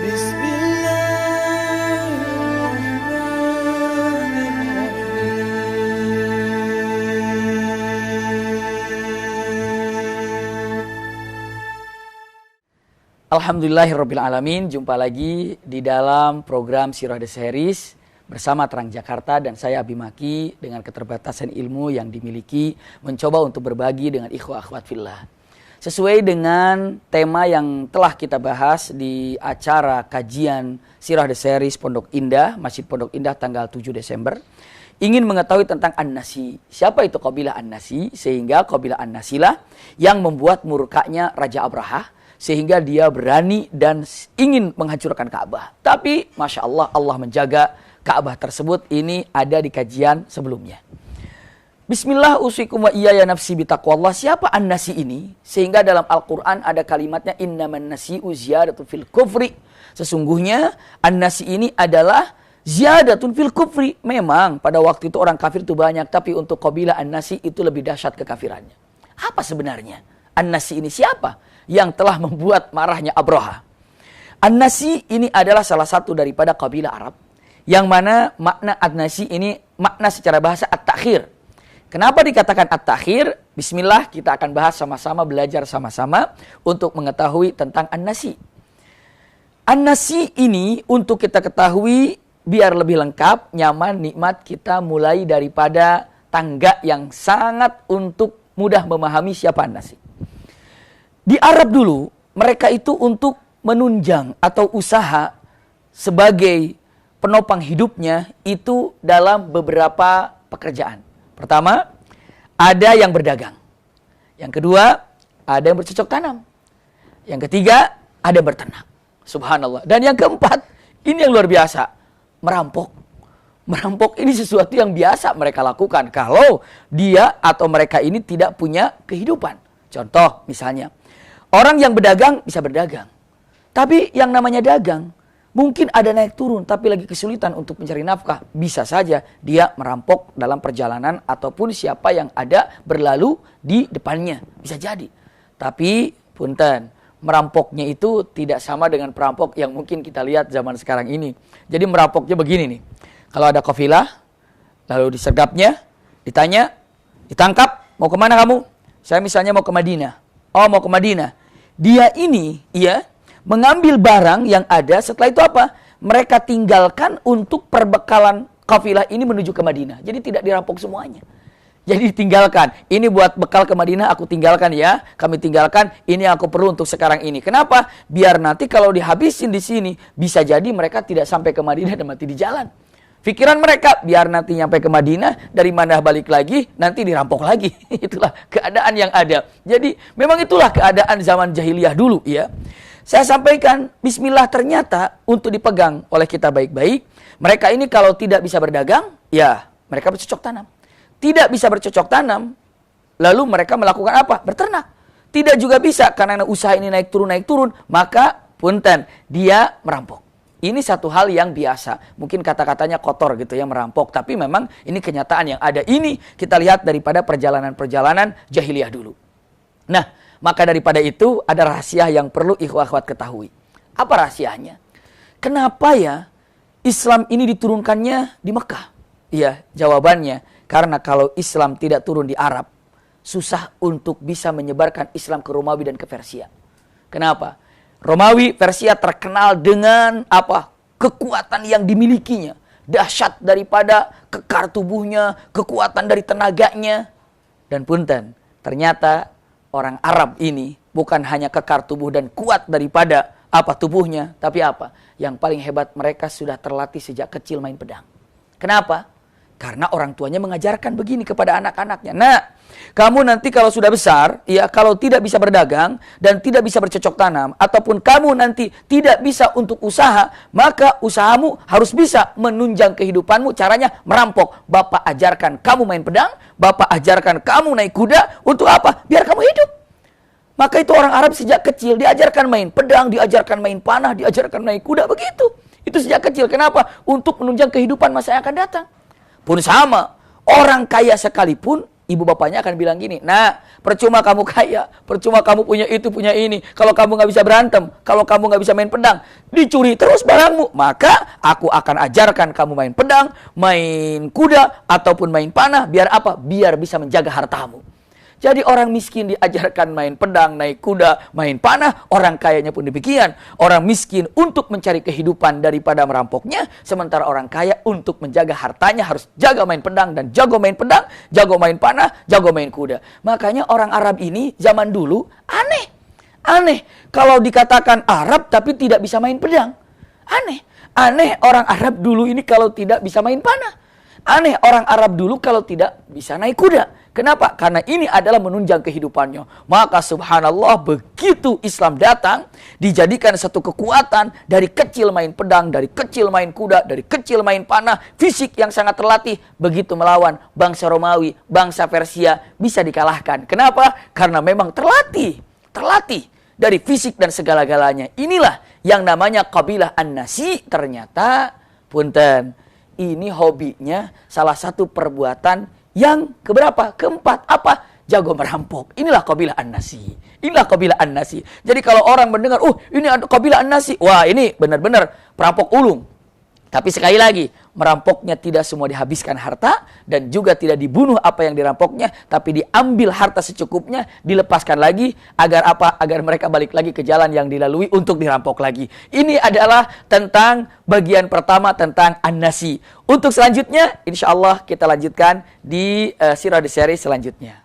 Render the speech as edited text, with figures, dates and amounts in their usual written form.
Alhamdulillahirrabbilalamin. Jumpa lagi di dalam program Sirah The Series bersama Terang Jakarta, dan saya Abi Maki dengan keterbatasan ilmu yang dimiliki mencoba untuk berbagi dengan ikhwah akhwat fillah sesuai dengan tema yang telah kita bahas di acara kajian Sirah The Series Pondok Indah, Masjid Pondok Indah tanggal 7 Desember. Ingin mengetahui tentang An-Nasi. Siapa itu kabilah An-Nasi? Sehingga kabilah An-Nasi lah yang membuat murkanya Raja Abraha, sehingga dia berani dan ingin menghancurkan Ka'bah. Tapi Masya Allah, Allah menjaga Ka'bah tersebut. Ini ada di kajian sebelumnya. Bismillah usikum wa iyaya nafsi bitaqwallah. Siapa An-Nasi ini? Sehingga dalam Al-Quran ada kalimatnya innaman nasi'u ziyadatun fil kufri. Sesungguhnya An-Nasi ini adalah ziyadatun fil kufri. Memang pada waktu itu orang kafir itu banyak, tapi untuk kabilah An-Nasi itu lebih dahsyat kekafirannya. Apa sebenarnya An-Nasi ini? Siapa yang telah membuat marahnya Abraha? An-Nasi ini adalah salah satu daripada kabilah Arab, yang mana makna An-Nasi ini makna secara bahasa at-takhir. Kenapa dikatakan at-takhir? Bismillah, kita akan bahas sama-sama, belajar sama-sama untuk mengetahui tentang An-Nasi. An-Nasi ini untuk kita ketahui biar lebih lengkap, nyaman, nikmat, kita mulai daripada tangga yang sangat untuk mudah memahami siapa An-Nasi. Di Arab dulu, mereka itu untuk menunjang atau usaha sebagai penopang hidupnya itu dalam beberapa pekerjaan. Pertama, ada yang berdagang. Yang kedua, ada yang bercocok tanam. Yang ketiga, ada yang berternak. Subhanallah. Dan yang keempat, ini yang luar biasa, merampok. Merampok ini sesuatu yang biasa mereka lakukan kalau dia atau mereka ini tidak punya kehidupan. Contoh misalnya, orang yang berdagang bisa berdagang. Tapi yang namanya dagang, mungkin ada naik turun, tapi lagi kesulitan untuk mencari nafkah. Bisa saja dia merampok dalam perjalanan ataupun siapa yang ada berlalu di depannya. Bisa jadi. Tapi, punten, merampoknya itu tidak sama dengan perampok yang mungkin kita lihat zaman sekarang ini. Jadi merampoknya begini nih. Kalau ada kafilah, lalu disergapnya, ditanya, ditangkap, mau kemana kamu? Saya misalnya mau ke Madinah. Oh, mau ke Madinah. Dia ini, mengambil barang yang ada, setelah itu apa? Mereka tinggalkan untuk perbekalan kafilah ini menuju ke Madinah. Jadi tidak dirampok semuanya. Jadi ditinggalkan. Ini buat bekal ke Madinah, aku tinggalkan ya. Kami tinggalkan, ini aku perlu untuk sekarang ini. Kenapa? Biar nanti kalau dihabisin di sini, bisa jadi mereka tidak sampai ke Madinah dan mati di jalan. Pikiran mereka, biar nanti nyampe ke Madinah, dari mana balik lagi, nanti dirampok lagi. Itulah keadaan yang ada. Jadi, memang itulah keadaan zaman jahiliyah dulu, ya. Saya sampaikan, bismillah, ternyata untuk dipegang oleh kita baik-baik, mereka ini kalau tidak bisa berdagang, ya, mereka bercocok tanam. Tidak bisa bercocok tanam, lalu mereka melakukan apa? Berternak. Tidak juga bisa, karena usaha ini naik turun, maka, punten, dia merampok. Ini satu hal yang biasa. Mungkin kata-katanya kotor gitu ya, merampok. Tapi memang ini kenyataan yang ada. Ini kita lihat daripada perjalanan-perjalanan jahiliyah dulu. Nah, maka daripada itu ada rahasia yang perlu ikhwah akhwat ketahui. Apa rahasianya? Kenapa ya Islam ini diturunkannya di Mekah? Iya, jawabannya. Karena kalau Islam tidak turun di Arab, susah untuk bisa menyebarkan Islam ke Romawi dan ke Persia. Kenapa? Romawi, Persia terkenal dengan apa? Kekuatan yang dimilikinya. Dahsyat daripada kekar tubuhnya, kekuatan dari tenaganya. Dan punten, ternyata orang Arab ini bukan hanya kekar tubuh dan kuat daripada apa tubuhnya, tapi apa? Yang paling hebat, mereka sudah terlatih sejak kecil main pedang. Kenapa? Karena orang tuanya mengajarkan begini kepada anak-anaknya. Nah, kamu nanti kalau sudah besar, ya kalau tidak bisa berdagang dan tidak bisa bercocok tanam, ataupun kamu nanti tidak bisa untuk usaha, maka usahamu harus bisa menunjang kehidupanmu. Caranya merampok. Bapak ajarkan kamu main pedang, Bapak ajarkan kamu naik kuda. Untuk apa? Biar kamu hidup. Maka itu orang Arab sejak kecil diajarkan main pedang, diajarkan main panah, diajarkan naik kuda, begitu. Itu sejak kecil. Kenapa? Untuk menunjang kehidupan masa yang akan datang. Pun sama, orang kaya sekalipun ibu bapaknya akan bilang gini, nah percuma kamu kaya, percuma kamu punya itu, punya ini. Kalau kamu nggak bisa berantem, kalau kamu nggak bisa main pedang, dicuri terus barangmu. Maka aku akan ajarkan kamu main pedang, main kuda, ataupun main panah. Biar apa? Biar bisa menjaga hartamu. Jadi orang miskin diajarkan main pedang, naik kuda, main panah. Orang kayanya pun demikian. Orang miskin untuk mencari kehidupan daripada merampoknya. Sementara orang kaya untuk menjaga hartanya harus jaga main pedang dan jago main pedang, jago main panah, jago main kuda. Makanya orang Arab ini zaman dulu aneh. Aneh kalau dikatakan Arab tapi tidak bisa main pedang. Aneh. Aneh orang Arab dulu ini kalau tidak bisa main panah. Aneh orang Arab dulu kalau tidak bisa naik kuda. Kenapa? Karena ini adalah menunjang kehidupannya. Maka subhanallah begitu Islam datang, dijadikan satu kekuatan, dari kecil main pedang, dari kecil main kuda, dari kecil main panah, fisik yang sangat terlatih, begitu melawan bangsa Romawi, bangsa Persia, bisa dikalahkan. Kenapa? Karena memang terlatih dari fisik dan segala-galanya. Inilah yang namanya kabilah An-Nasi. Ternyata, punten, ini hobinya salah satu perbuatan yang keberapa? Keempat. Apa? Jago merampok. Inilah kabilah An-Nasi. Inilah kabilah An-Nasi. Jadi kalau orang mendengar, ini ada kabilah An-Nasi. Wah, ini benar-benar perampok ulung. Tapi sekali lagi, merampoknya tidak semua dihabiskan harta dan juga tidak dibunuh apa yang dirampoknya, tapi diambil harta secukupnya, dilepaskan lagi agar apa? Agar mereka balik lagi ke jalan yang dilalui untuk dirampok lagi. Ini adalah tentang bagian pertama tentang An-Nasi. Untuk selanjutnya, insya Allah kita lanjutkan di Sirah The Series selanjutnya.